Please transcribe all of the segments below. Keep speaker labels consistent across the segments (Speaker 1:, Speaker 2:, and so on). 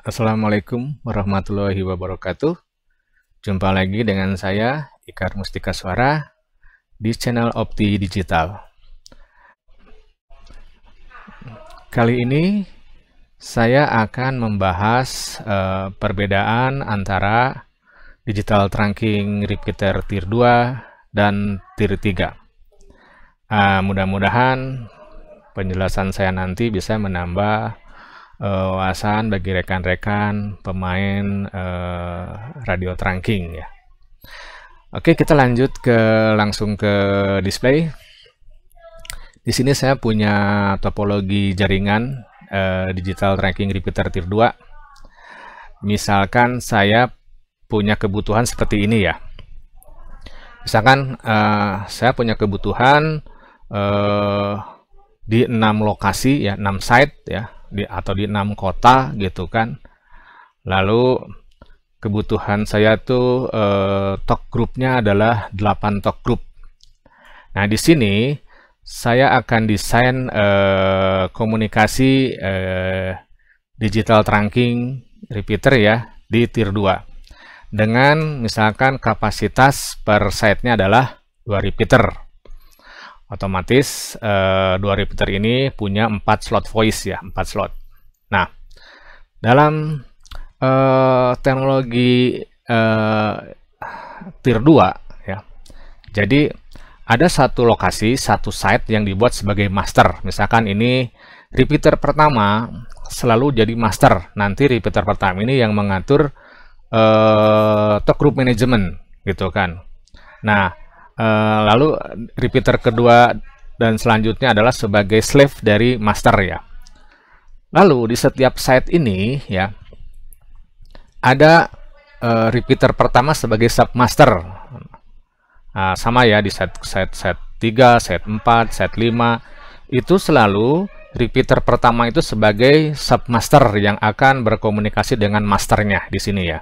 Speaker 1: Assalamualaikum warahmatullahi wabarakatuh. Jumpa lagi dengan saya, Ikar Mustika Suara, di channel Opti Digital. Kali ini, saya akan membahas perbedaan antara Digital Trunking Repeater Tier 2 dan Tier 3. Mudah-mudahan penjelasan saya nanti bisa menambah wawasan bagi rekan-rekan pemain radio trunking ya. Oke, kita lanjut langsung ke display. Di sini saya punya topologi jaringan Digital Trunking Repeater Tier 2. Misalkan saya punya kebutuhan seperti ini ya. Misalkan saya punya kebutuhan di 6 lokasi ya, 6 site ya, atau di 6 kota gitu kan. Lalu kebutuhan saya tuh talk grupnya adalah 8 talk group. Nah, di sini saya akan desain komunikasi digital trunking repeater ya di tier 2 dengan misalkan kapasitas per site-nya adalah 2 repeater. Otomatis 2 repeater ini punya 4 slot voice ya, 4 slot. Nah, dalam teknologi tier 2 ya. Jadi ada satu lokasi, satu site yang dibuat sebagai master. Misalkan ini repeater pertama selalu jadi master. Nanti repeater pertama ini yang mengatur talk group management gitu kan. Nah, lalu repeater kedua dan selanjutnya adalah sebagai slave dari master ya. Lalu di setiap site ini ya ada repeater pertama sebagai submaster. Nah, sama ya di set 3, set 4, set 5 itu selalu repeater pertama itu sebagai submaster yang akan berkomunikasi dengan masternya di sini ya.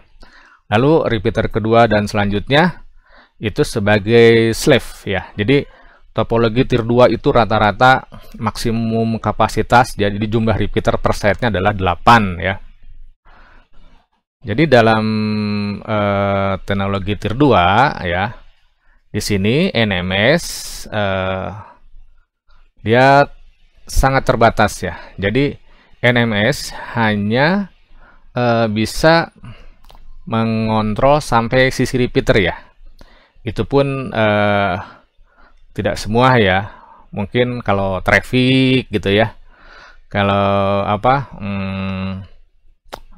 Speaker 1: Lalu repeater kedua dan selanjutnya itu sebagai slave ya. Jadi topologi tier 2 itu rata-rata maksimum kapasitas, jadi jumlah repeater per site-nya adalah 8 ya. Jadi dalam teknologi tier 2 ya, di sini NMS dia sangat terbatas ya. Jadi NMS hanya bisa mengontrol sampai sisi repeater ya. Itu pun tidak semua ya. Mungkin kalau traffic gitu ya. Kalau apa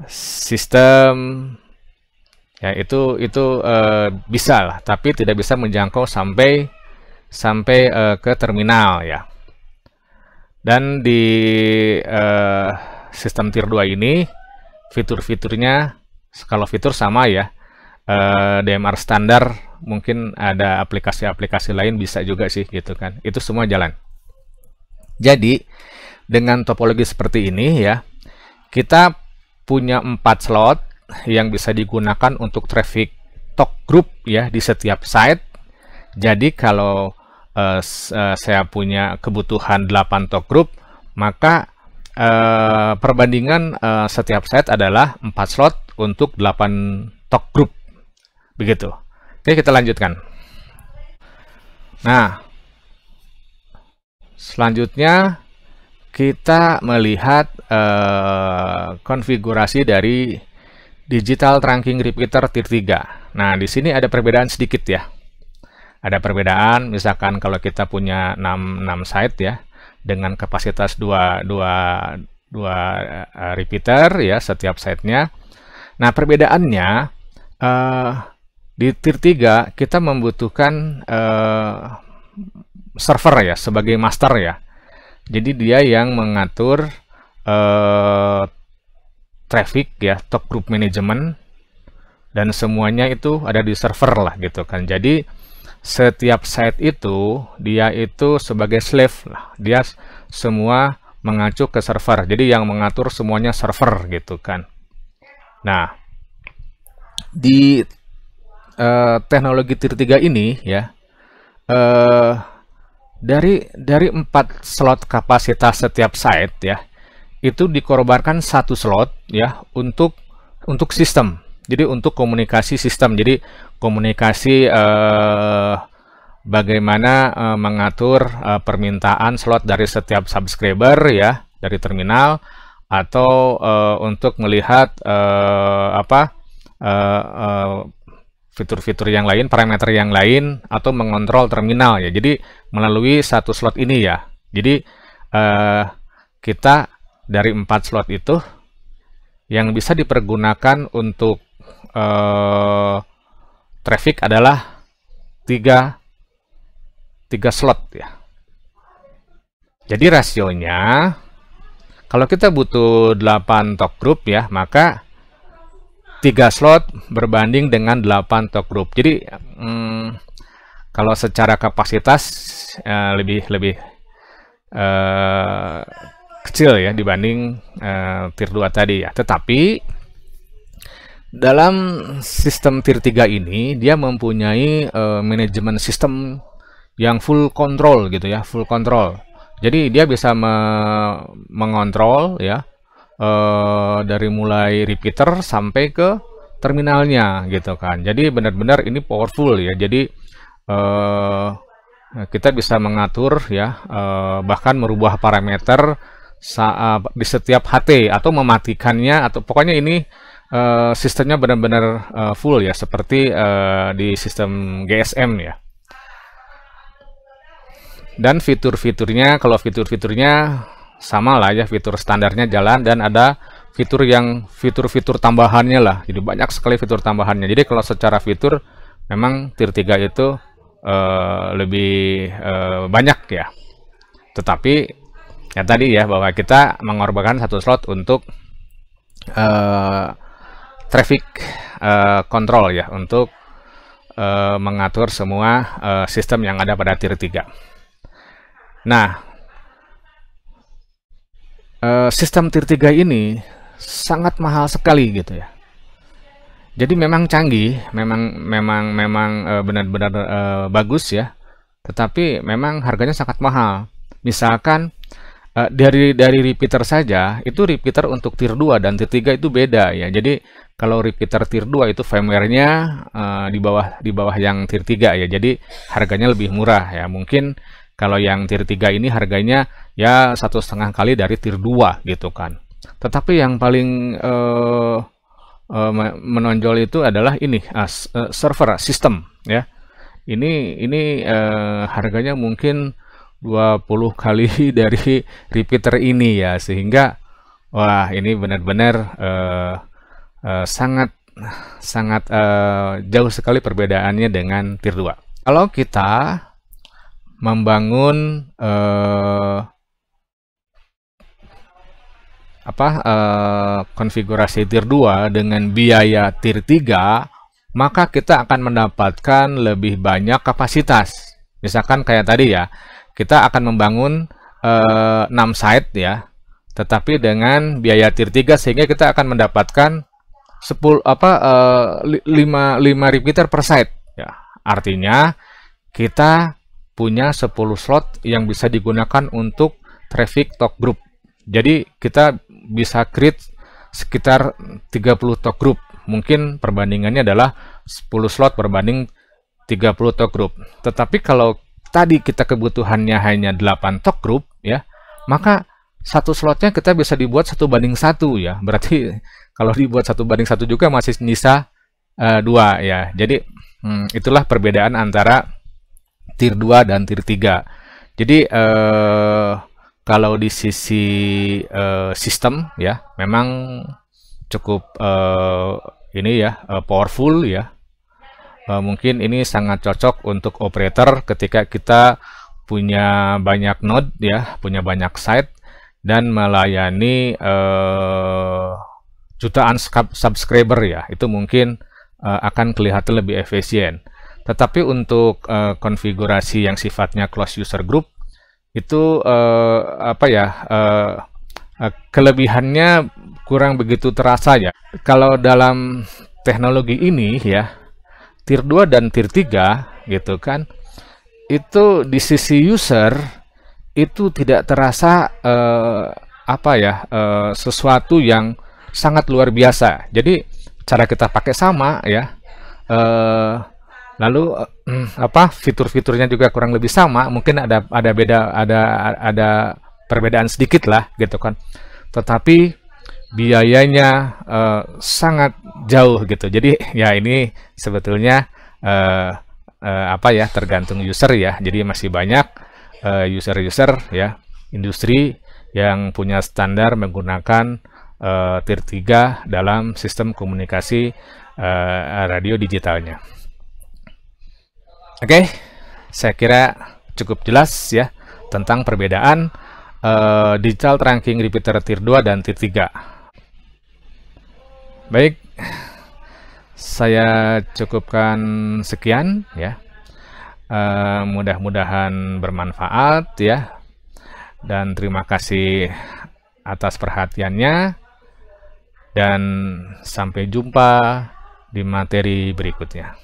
Speaker 1: sistem ya itu bisa lah, tapi tidak bisa menjangkau sampai ke terminal ya. Dan di sistem tier 2 ini fitur-fiturnya, kalau fitur sama ya, DMR standar, mungkin ada aplikasi-aplikasi lain bisa juga sih gitu kan. Itu semua jalan. Jadi dengan topologi seperti ini ya, kita punya 4 slot yang bisa digunakan untuk traffic talk group ya di setiap site. Jadi kalau saya punya kebutuhan 8 talk group, maka perbandingan setiap site adalah 4 slot untuk 8 talk group. Begitu. Oke, kita lanjutkan. Nah, selanjutnya kita melihat konfigurasi dari Digital Trunking Repeater Tier 3. Nah, di sini ada perbedaan sedikit ya. Ada perbedaan, misalkan kalau kita punya 6 site ya, dengan kapasitas 2 repeater ya setiap site-nya. Nah, perbedaannya di tier 3 kita membutuhkan server ya sebagai master ya. Jadi dia yang mengatur traffic ya, talk group management, dan semuanya itu ada di server lah gitu kan. Jadi setiap site itu dia itu sebagai slave lah. Dia semua mengacu ke server. Jadi yang mengatur semuanya server gitu kan. Nah, di teknologi tier 3 ini ya, dari 4 slot kapasitas setiap site ya, itu dikorbankan satu slot ya untuk sistem. Jadi untuk komunikasi sistem. Jadi komunikasi bagaimana mengatur permintaan slot dari setiap subscriber ya dari terminal, atau untuk melihat fitur-fitur yang lain, parameter yang lain, atau mengontrol terminal ya. Jadi melalui satu slot ini ya. Jadi kita dari 4 slot itu yang bisa dipergunakan untuk traffic adalah 3 slot ya. Jadi rasionya kalau kita butuh 8 talk group ya, maka 3 slot berbanding dengan 8 talk group. Jadi kalau secara kapasitas lebih kecil ya dibanding tier 2 tadi ya. Tetapi dalam sistem tier 3 ini dia mempunyai manajemen sistem yang full control gitu ya, full control. Jadi dia bisa mengontrol ya dari mulai repeater sampai ke terminalnya gitu kan. Jadi benar-benar ini powerful ya. Jadi kita bisa mengatur ya, bahkan merubah parameter di setiap HT atau mematikannya, atau pokoknya ini sistemnya benar-benar full ya, seperti di sistem GSM ya. Dan fitur-fiturnya, kalau fitur-fiturnya sama lah ya, fitur standarnya jalan, dan ada fitur tambahannya lah. Jadi banyak sekali fitur tambahannya. Jadi kalau secara fitur memang tier 3 itu lebih banyak ya. Tetapi ya tadi ya, bahwa kita mengorbankan satu slot untuk traffic control ya, untuk mengatur semua sistem yang ada pada tier 3. Nah, sistem tier 3 ini sangat mahal sekali gitu ya. Jadi memang canggih, memang benar-benar bagus ya. Tetapi memang harganya sangat mahal. Misalkan dari repeater saja, itu repeater untuk tier 2 dan tier 3 itu beda ya. Jadi kalau repeater tier 2 itu firmware-nya di bawah yang tier 3 ya. Jadi harganya lebih murah ya. Mungkin kalau yang tier 3 ini harganya ya 1,5 kali dari tier 2 gitu kan. Tetapi yang paling menonjol itu adalah ini server sistem ya. Ini harganya mungkin 20 kali dari repeater ini ya, sehingga wah ini benar-benar sangat jauh sekali perbedaannya dengan tier 2. Kalau kita membangun konfigurasi tier 2 dengan biaya tier 3, maka kita akan mendapatkan lebih banyak kapasitas. Misalkan kayak tadi ya, kita akan membangun 6 site ya, tetapi dengan biaya tier 3, sehingga kita akan mendapatkan 5 repeater per site ya. Artinya kita punya 10 slot yang bisa digunakan untuk traffic talk group. Jadi kita bisa create sekitar 30 talk group. Mungkin perbandingannya adalah 10 slot berbanding 30 talk group. Tetapi kalau tadi kita kebutuhannya hanya 8 talk group ya, maka satu slotnya kita bisa dibuat 1:1 ya. Berarti kalau dibuat 1:1 juga masih nyisa 2 ya. Jadi itulah perbedaan antara tier 2 dan tier 3. Jadi kalau di sisi sistem ya, memang cukup ini ya, powerful ya. Mungkin ini sangat cocok untuk operator ketika kita punya banyak node ya, punya banyak site, dan melayani jutaan subscriber ya. Itu mungkin akan kelihatan lebih efisien. Tetapi untuk konfigurasi yang sifatnya closed user group itu kelebihannya kurang begitu terasa ya. Kalau dalam teknologi ini ya, tier 2 dan tier 3 gitu kan, itu di sisi user itu tidak terasa apa ya, sesuatu yang sangat luar biasa. Jadi cara kita pakai sama ya, eh, lalu apa, fitur-fiturnya juga kurang lebih sama. Mungkin ada beda, ada perbedaan sedikit lah gitu kan. Tetapi biayanya sangat jauh gitu. Jadi ya ini sebetulnya apa ya, tergantung user ya. Jadi masih banyak user-user ya, industri yang punya standar menggunakan Tier 3 dalam sistem komunikasi radio digitalnya. Oke, saya kira cukup jelas ya tentang perbedaan digital trunking repeater Tier 2 dan Tier 3. Baik, saya cukupkan sekian ya. Mudah-mudahan bermanfaat ya. Dan terima kasih atas perhatiannya. Dan sampai jumpa di materi berikutnya.